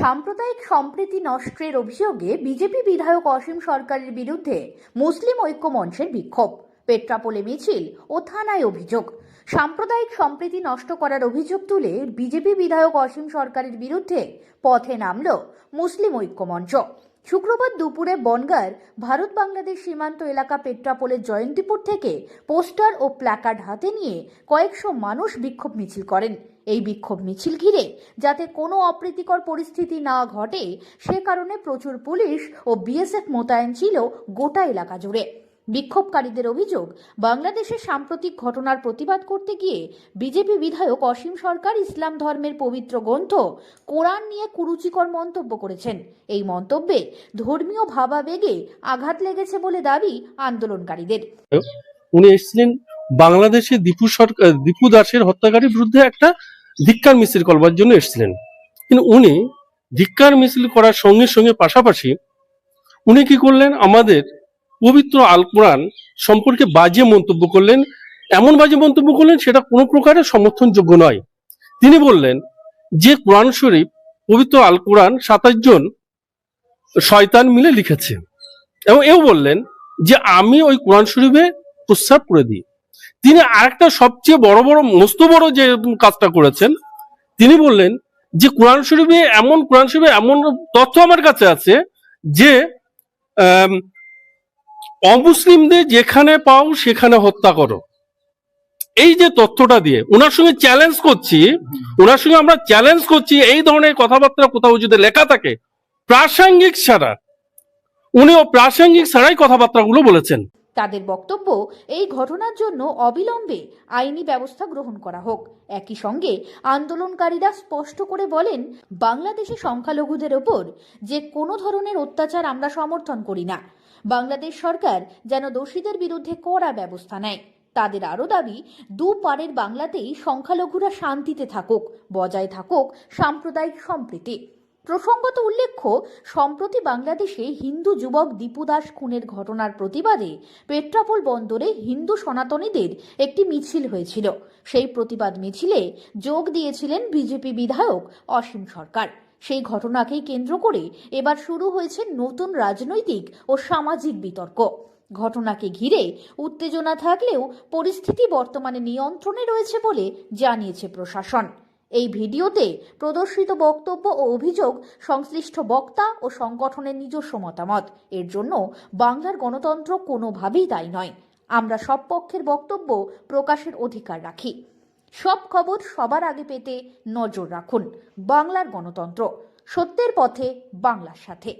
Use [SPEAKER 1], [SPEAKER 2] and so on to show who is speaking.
[SPEAKER 1] সাম্প্রদায়িক সম্প্রীতি নষ্টের অভিযোগে বিজেপি বিধায়ক অসীম সরকারের বিরুদ্ধে মুসলিম ঐক্য মঞ্চের বিক্ষোভ, পেট্রাপোলে মিছিল ও থানায় অভিযোগ। সাম্প্রদায়িক সম্প্রীতি নষ্ট করার অভিযোগ তুলে বিজেপি বিধায়ক অসীম সরকারের বিরুদ্ধে পথে নামল মুসলিম ঐক্য মঞ্চ। শুক্রবার দুপুরে বনগাঁর ভারত বাংলাদেশ সীমান্ত এলাকা পেট্রাপোলের জয়ন্তীপুর থেকে পোস্টার ও প্ল্যাকার্ড হাতে নিয়ে কয়েকশো মানুষ বিক্ষোভ মিছিল করেন। এই বিক্ষোভ মিছিল ঘিরে যাতে কোনো অপ্রীতিকর পরিস্থিতি না ঘটে সে কারণে প্রচুর পুলিশ ও বিএসএফ মোতায়েন ছিল গোটা এলাকা জুড়ে। বিক্ষোভকারীদের অভিযোগ, বাংলাদেশের সাম্প্রতিক ঘটনার প্রতিবাদ করতে গিয়ে বিজেপি বিধায়ক অসীম সরকার ইসলাম ধর্মের পবিত্র গ্রন্থ কোরআন নিয়ে কুরুচিকর মন্তব্য করেছেন। এই মন্তব্যে ধর্মীয় ভাবাবেগে আঘাত লেগেছে বলে দাবি আন্দোলনকারীদের।
[SPEAKER 2] উনি এসেছিলেন বাংলাদেশে দীপু দাসের হত্যাকারীর বিরুদ্ধে একটা ধিক্কার মিছিল করবার জন্য এসেছিলেন, কিন্তু উনি ধিক্কার মিছিল করার সঙ্গে সঙ্গে পাশাপাশি উনি কি করলেন, আমাদের পবিত্র আল কোরআন সম্পর্কে বাজে মন্তব্য করলেন। এমন বাজে মন্তব্য করলেন সেটা কোনো প্রকারে সমর্থনযোগ্য নয়। তিনি বললেন যে কোরআন শরীফ, পবিত্র আল কোরআন 27 জন শয়তান মিলে লিখেছে, এবং এও বললেন যে আমি ওই কোরআন শরীফে প্রস্রাব করে দিই। তিনি আরেকটা সবচেয়ে মস্ত বড় যে কাজটা করেছেন, তিনি বললেন যে কোরআন শরীফে এমন তথ্য আমার কাছে আছে যে অমুসলিমদের যেখানে পাও সেখানে হত্যা করো। এই যে তথ্যটা দিয়ে ওনার সঙ্গে আমরা চ্যালেঞ্জ করছি, এই ধরনের কথাবার্তা কোথাও যদি লেখা থাকে প্রাসঙ্গিক ছাড়াই কথাবার্তাগুলো বলেছেন।
[SPEAKER 1] তাদের বক্তব্য, এই ঘটনার জন্য অবিলম্বে আইনি ব্যবস্থা গ্রহণ করা হোক। একই সঙ্গে আন্দোলনকারীরা স্পষ্ট করে বলেন, বাংলাদেশে সংখ্যালঘুদের ওপর যে কোনো ধরনের অত্যাচার আমরা সমর্থন করি না। বাংলাদেশ সরকার যেন দোষীদের বিরুদ্ধে কড়া ব্যবস্থা নেয়। তাদের আরও দাবি, দুপারের বাংলাতেই সংখ্যালঘুরা শান্তিতে থাকুক, বজায় থাকুক সাম্প্রদায়িক সম্প্রীতি। প্রসঙ্গত উল্লেখ্য, সম্প্রতি বাংলাদেশে হিন্দু যুবক দীপু দাস খুনের ঘটনার প্রতিবাদে পেট্রাপোল বন্দরে হিন্দু সনাতনীদের একটি মিছিল হয়েছিল। সেই প্রতিবাদ মিছিলে যোগ দিয়েছিলেন বিজেপি বিধায়ক অসীম সরকার। সেই ঘটনাকেই কেন্দ্র করে এবার শুরু হয়েছে নতুন রাজনৈতিক ও সামাজিক বিতর্ক। ঘটনাকে ঘিরে উত্তেজনা থাকলেও পরিস্থিতি বর্তমানে নিয়ন্ত্রণে রয়েছে বলে জানিয়েছে প্রশাসন। এই ভিডিওতে প্রদর্শিত বক্তব্য ও অভিযোগ সংশ্লিষ্ট বক্তা ও সংগঠনের নিজস্ব মতামত। এর জন্য বাংলার গণতন্ত্র কোনোভাবেই দায়ী নয়। আমরা সব পক্ষের বক্তব্য প্রকাশের অধিকার রাখি। সব খবর সবার আগে পেতে নজর রাখুন। বাংলার গণতন্ত্র, সত্যের পথে, বাংলার সাথে।